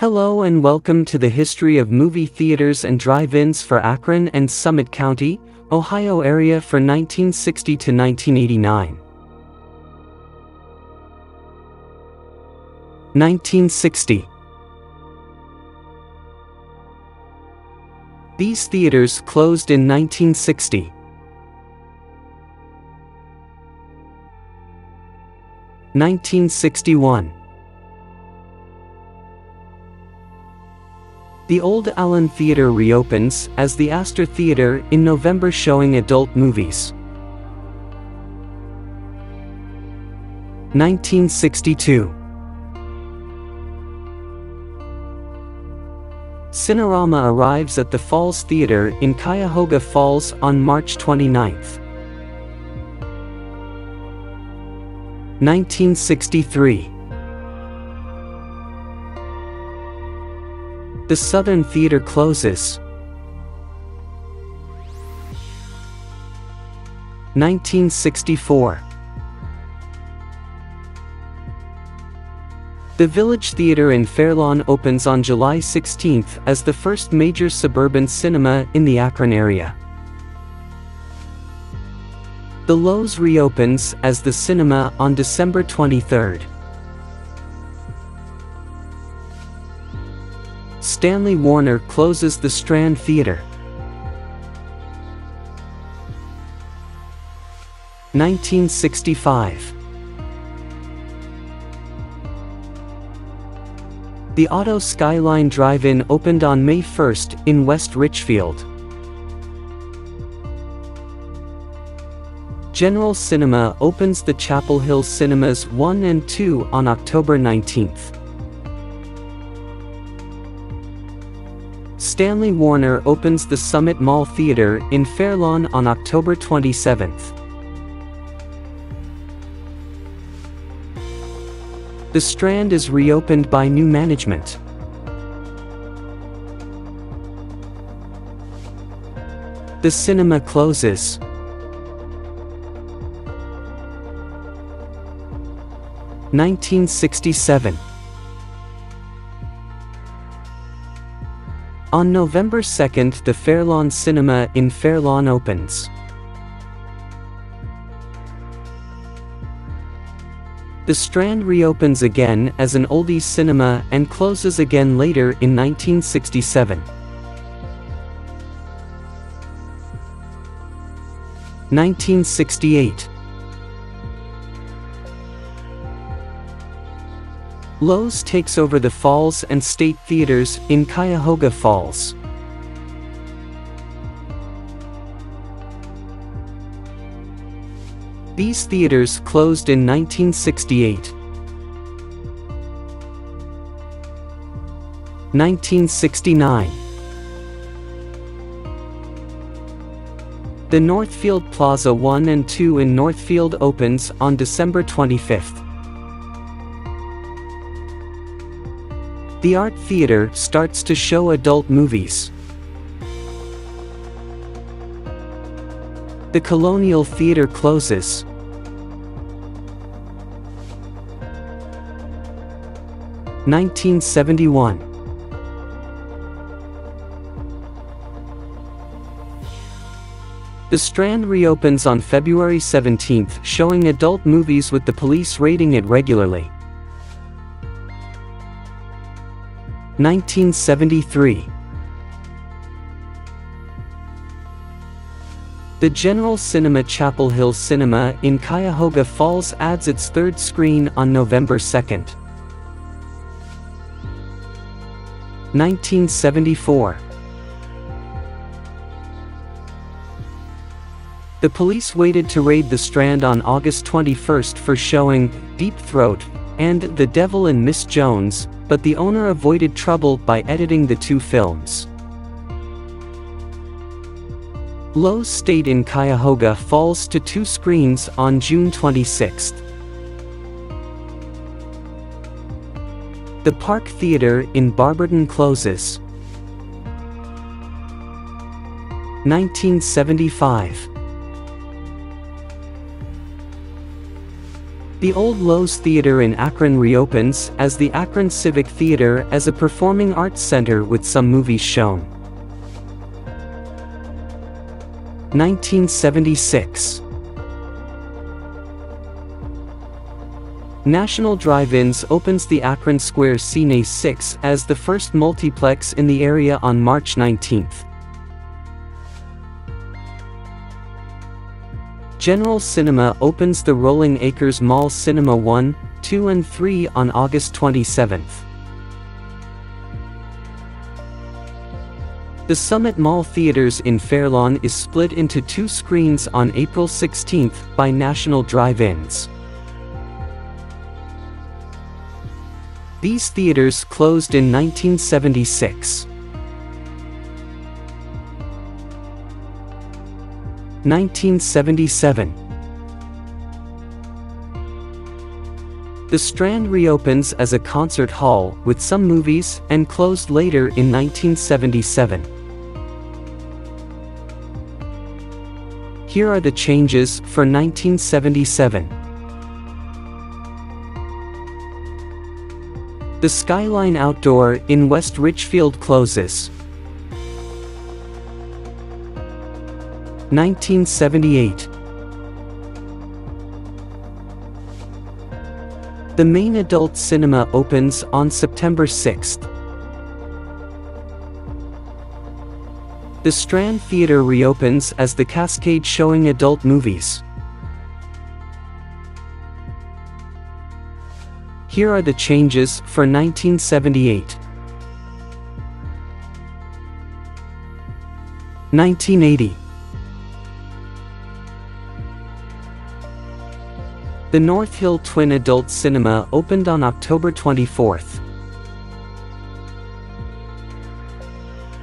Hello and welcome to the history of movie theaters and drive-ins for Akron and Summit County, Ohio area for 1960 to 1989. 1960. These theaters closed in 1960. 1961. The old Allen Theater reopens as the Astor Theater in November, showing adult movies. 1962. Cinerama arrives at the Falls Theater in Cuyahoga Falls on March 29. 1963. The Southern Theater closes. 1964. The Village Theater in Fairlawn opens on July 16 as the first major suburban cinema in the Akron area. The Lowe's reopens as the cinema on December 23. Stanley Warner closes the Strand Theater. 1965. The Auto SKYLINE Drive-In opened on May 1 in West Richfield. General Cinema opens the Chapel Hill Cinemas 1 and 2 on October 19. Stanley Warner opens the Summit Mall Theater in Fairlawn on October 27. The Strand is reopened by new management. The cinema closes. 1967. On November 2, the Fairlawn Cinema in Fairlawn opens. The Strand reopens again as an oldies cinema and closes again later in 1967. 1968. Lowe's takes over the Falls and State Theaters in Cuyahoga Falls. These theaters closed in 1968. 1969. The Northfield Plaza 1 and 2 in Northfield opens on December 25. The Art Theater starts to show adult movies. The Colonial Theater closes. 1971. The Strand reopens on February 17, showing adult movies with the police raiding it regularly. 1973. The General Cinema Chapel Hill Cinema in Cuyahoga Falls adds its third screen on November 2. 1974. The police waited to raid the Strand on August 21 for showing Deep Throat and The Devil and Miss Jones, but the owner avoided trouble by editing the two films. Lowe's stayed in Cuyahoga Falls to 2 screens on June 26. The Park Theater in Barberton closes. 1975. The old Lowe's Theater in Akron reopens as the Akron Civic Theater as a performing arts center with some movies shown. 1976. National Drive-Ins opens the Akron Square Cine 6 as the first multiplex in the area on March 19. General Cinema opens the Rolling Acres Mall Cinema 1, 2 and 3 on August 27. The Summit Mall Theaters in Fairlawn is split into 2 screens on April 16 by National Drive-Ins. These theaters closed in 1976. 1977. The Strand reopens as a concert hall with some movies and closed later in 1977. Here are the changes for 1977. The SKYLINE Outdoor in West Richfield closes. 1978. The main adult cinema opens on September 6th. The Strand Theater reopens as the Cascade showing adult movies. Here are the changes for 1978. 1980. The North Hill Twin Adult Cinema opened on October 24th.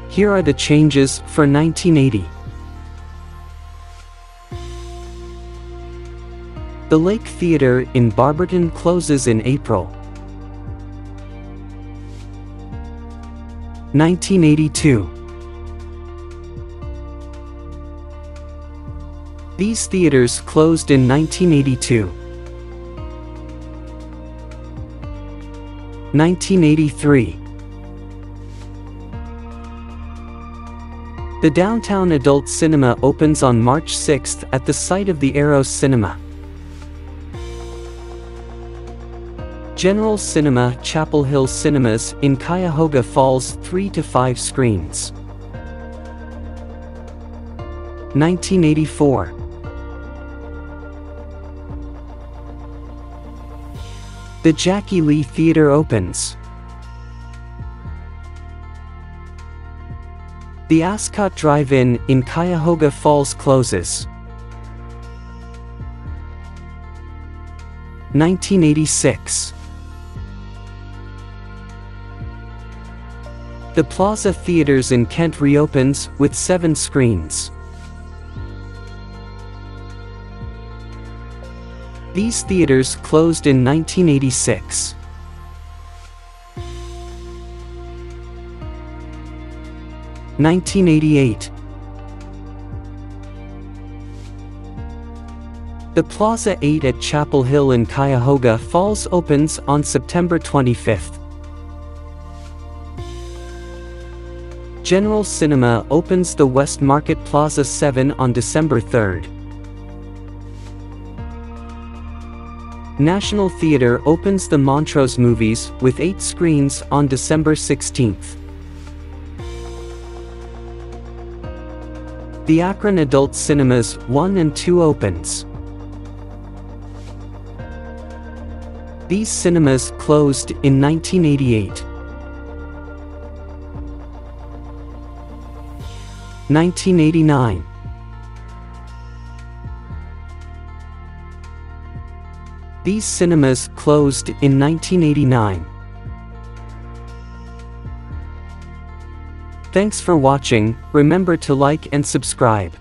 Here are the changes for 1980. The Lake Theater in Barberton closes in April. 1982. These theaters closed in 1982. 1983. The Downtown Adult Cinema opens on March 6th at the site of the Arrows Cinema. General Cinema Chapel Hill Cinemas in Cuyahoga Falls 3 to 5 screens. 1984. The Jackie Lee Theater opens. The Ascot Drive-In in Cuyahoga Falls closes. 1986. The Plaza Theaters in Kent reopens with 7 screens. These theaters closed in 1986. 1988. The Plaza 8 at Chapel Hill in Cuyahoga Falls opens on September 25th. General Cinema opens the West Market Plaza 7 on December 3rd. National Theater opens the Montrose Movies with 8 screens on December 16th. The Akron Adult Cinemas 1 and 2 opens. These cinemas closed in 1988. 1989. These cinemas closed in 1989. Thanks for watching. Remember to like and subscribe.